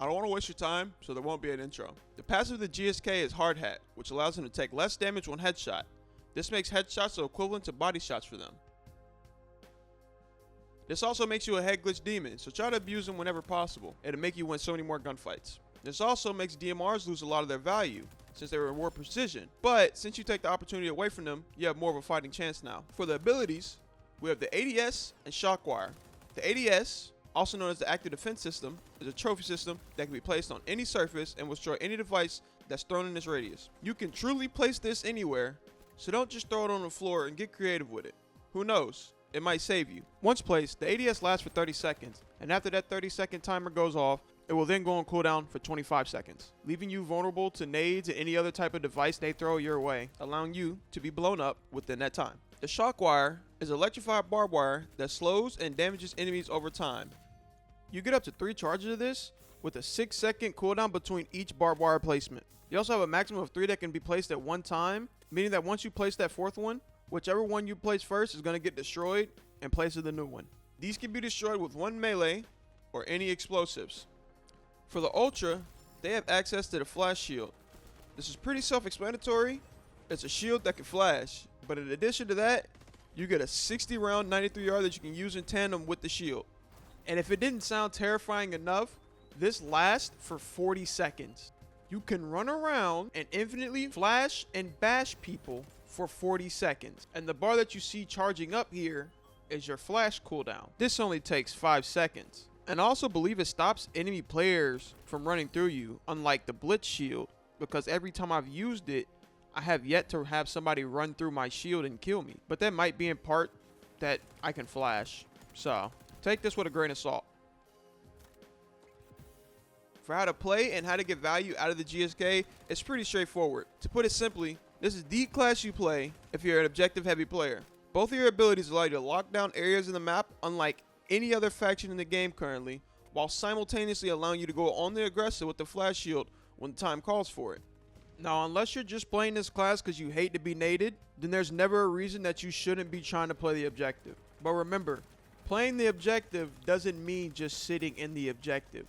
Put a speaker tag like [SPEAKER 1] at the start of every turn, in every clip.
[SPEAKER 1] I don't want to waste your time, so there won't be an intro. The passive of the GSK is Hard Hat, which allows him to take less damage when headshot. This makes headshots so equivalent to body shots for them. This also makes you a head glitch demon, so try to abuse them whenever possible. It'll make you win so many more gunfights. This also makes DMRs lose a lot of their value, since they reward precision. But since you take the opportunity away from them, you have more of a fighting chance now. For the abilities, we have the ADS and Shockwire. The ADS, also known as the Active Defense System, is a trophy system that can be placed on any surface and will destroy any device that's thrown in this radius. You can truly place this anywhere, so don't just throw it on the floor and get creative with it. Who knows? It might save you. Once placed, the ADS lasts for 30 seconds, and after that 30-second timer goes off, it will then go on cooldown for 25 seconds, leaving you vulnerable to nades and any other type of device they throw your way, allowing you to be blown up within that time. The Shockwire is electrified barbed wire that slows and damages enemies over time. You get up to 3 charges of this with a 6-second cooldown between each barbed wire placement. You also have a maximum of 3 that can be placed at one time, meaning that once you place that 4th one, whichever one you place first is going to get destroyed in place of the new one. These can be destroyed with 1 melee or any explosives. For the Ultra, they have access to the flash shield. This is pretty self-explanatory. It's a shield that can flash, but in addition to that, you get a 60 round 93R that you can use in tandem with the shield. And if it didn't sound terrifying enough, this lasts for 40 seconds. You can run around and infinitely flash and bash people for 40 seconds. And the bar that you see charging up here is your flash cooldown. This only takes 5 seconds. And I also believe it stops enemy players from running through you, unlike the Blitz shield, because every time I've used it, I have yet to have somebody run through my shield and kill me. But that might be in part that I can flash. So take this with a grain of salt. For how to play and how to get value out of the GSK, it's pretty straightforward. To put it simply, this is the class you play if you're an objective heavy player. Both of your abilities allow you to lock down areas in the map unlike any other faction in the game currently, while simultaneously allowing you to go on the aggressor with the flash shield when the time calls for it. Now, unless you're just playing this class because you hate to be naded, then there's never a reason that you shouldn't be trying to play the objective. But remember, playing the objective doesn't mean just sitting in the objective.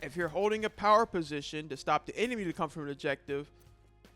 [SPEAKER 1] If you're holding a power position to stop the enemy to come from an objective,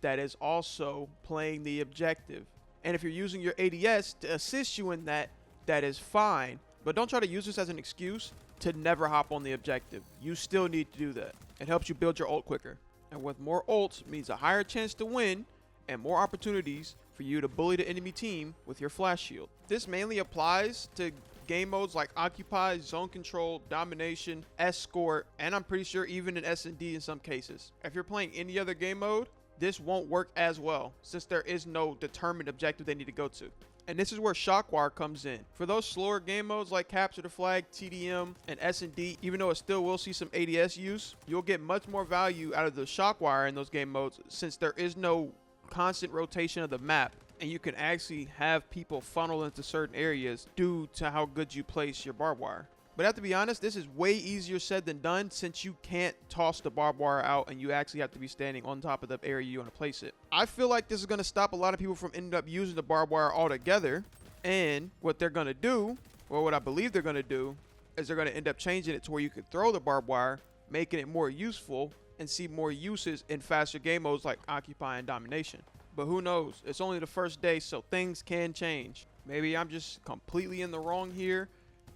[SPEAKER 1] that is also playing the objective. And if you're using your ADS to assist you in that, that is fine. But don't try to use this as an excuse to never hop on the objective. You still need to do that. It helps you build your ult quicker. And with more ults means a higher chance to win and more opportunities for you to bully the enemy team with your flash shield. This mainly applies to game modes like Occupy, Zone Control, Domination, Escort, and I'm pretty sure even in S&D in some cases. If you're playing any other game mode, this won't work as well since there is no determined objective they need to go to. And this is where Shockwire comes in. For those slower game modes like Capture the Flag, TDM, and S&D, even though it still will see some ADS use, you'll get much more value out of the Shockwire in those game modes since there is no constant rotation of the map. And you can actually have people funnel into certain areas due to how good you place your barbed wire. But I have to be honest, this is way easier said than done since you can't toss the barbed wire out and you actually have to be standing on top of the area you want to place it. I feel like this is going to stop a lot of people from ending up using the barbed wire altogether. And what they're going to do, or what I believe they're going to do, is they're going to end up changing it to where you can throw the barbed wire, making it more useful and see more uses in faster game modes like Occupy and Domination. But who knows? It's only the first day, so things can change. Maybe I'm just completely in the wrong here,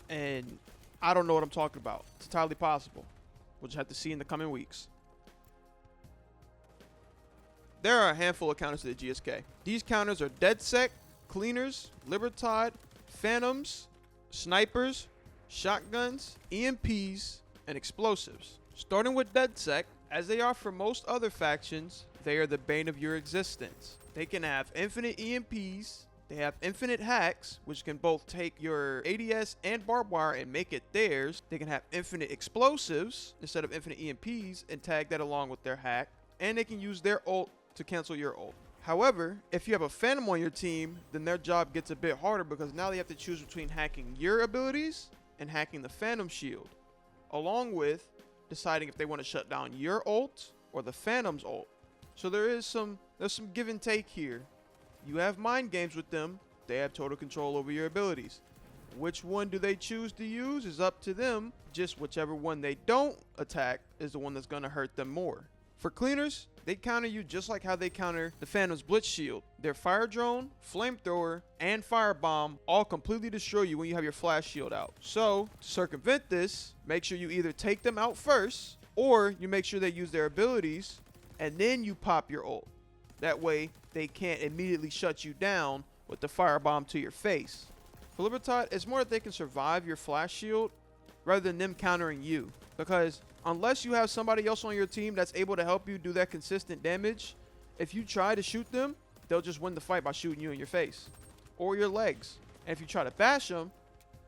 [SPEAKER 1] and I don't know what I'm talking about. It's entirely possible. We'll just have to see in the coming weeks. There are a handful of counters to the GSK. These counters are DedSec, Cleaners, Libertad, Phantoms, Snipers, Shotguns, EMPs, and Explosives. Starting with DedSec, as they are for most other factions, they are the bane of your existence. They can have infinite EMPs, they have infinite hacks, which can both take your ADS and barbed wire and make it theirs. They can have infinite explosives instead of infinite EMPs and tag that along with their hack. And they can use their ult to cancel your ult. However, if you have a Phantom on your team, then their job gets a bit harder because now they have to choose between hacking your abilities and hacking the Phantom shield, along with deciding if they want to shut down your ult or the Phantom's ult. So there's some give and take here. You have mind games with them, they have total control over your abilities. Which one do they choose to use is up to them. Just whichever one they don't attack is the one that's going to hurt them more. For cleaners, they counter you just like how they counter the Phantom's Blitz Shield. Their fire drone, flamethrower, and firebomb all completely destroy you when you have your flash shield out. So to circumvent this, make sure you either take them out first, or you make sure they use their abilities, and then you pop your ult. That way, they can't immediately shut you down with the firebomb to your face. For Libertad, it's more that they can survive your flash shield rather than them countering you. Because unless you have somebody else on your team that's able to help you do that consistent damage, if you try to shoot them, they'll just win the fight by shooting you in your face or your legs. And if you try to bash them,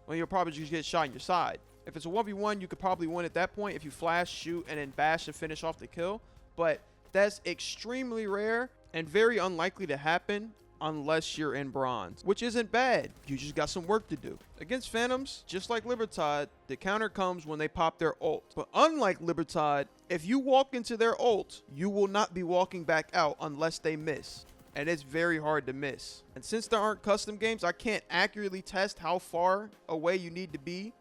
[SPEAKER 1] well, you'll probably just get shot in your side. If it's a 1v1, you could probably win at that point if you flash, shoot, and then bash to finish off the kill. But that's extremely rare and very unlikely to happen unless you're in bronze, which isn't bad. You just got some work to do. Against Phantoms, just like Libertad, the counter comes when they pop their ult. But unlike Libertad, if you walk into their ult, you will not be walking back out unless they miss. And it's very hard to miss. And since there aren't custom games, I can't accurately test how far away you need to be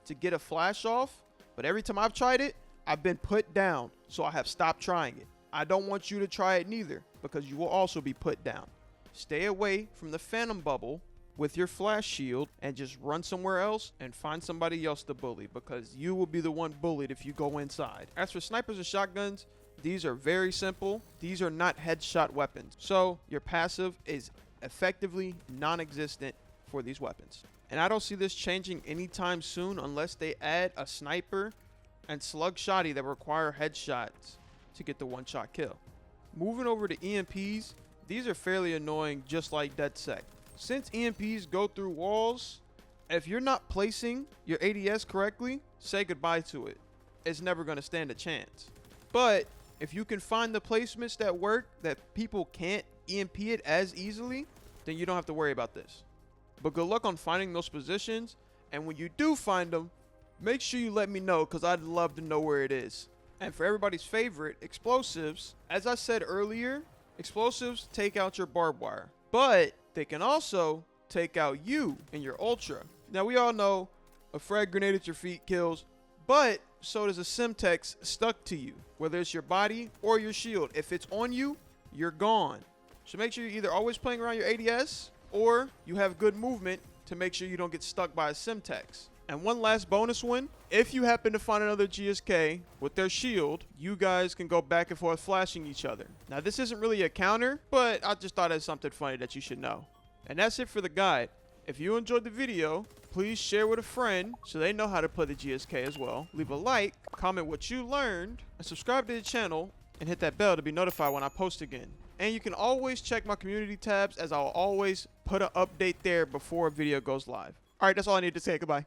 [SPEAKER 1] to get a flash off. But every time I've tried it, I've been put down. So I have stopped trying it. I don't want you to try it neither, because you will also be put down. Stay away from the Phantom bubble with your flash shield and just run somewhere else and find somebody else to bully, because you will be the one bullied if you go inside. As for snipers and shotguns, these are very simple. These are not headshot weapons. So your passive is effectively non-existent for these weapons. And I don't see this changing anytime soon unless they add a sniper and slug shotty that require headshots to get the one-shot kill. Moving over to EMPs, these are fairly annoying, just like DedSec. Since EMPs go through walls, if you're not placing your ADS correctly, say goodbye to it. It's never going to stand a chance. But if you can find the placements that work, that people can't EMP it as easily, then you don't have to worry about this. But good luck on finding those positions, and when you do find them, make sure you let me know, because I'd love to know where it is. And for everybody's favorite, explosives, as I said earlier, explosives take out your barbed wire, but they can also take out you and your ultra. Now, we all know a frag grenade at your feet kills, but so does a Simtex stuck to you, whether it's your body or your shield. If it's on you, you're gone. So make sure you're either always playing around your ADS or you have good movement to make sure you don't get stuck by a Simtex. And one last bonus one, if you happen to find another GSK with their shield, you guys can go back and forth flashing each other. Now, this isn't really a counter, but I just thought it's something funny that you should know. And that's it for the guide. If you enjoyed the video, please share with a friend so they know how to play the GSK as well. Leave a like, comment what you learned, and subscribe to the channel and hit that bell to be notified when I post again. And you can always check my community tabs, as I'll always put an update there before a video goes live. All right, that's all I need to say. Goodbye.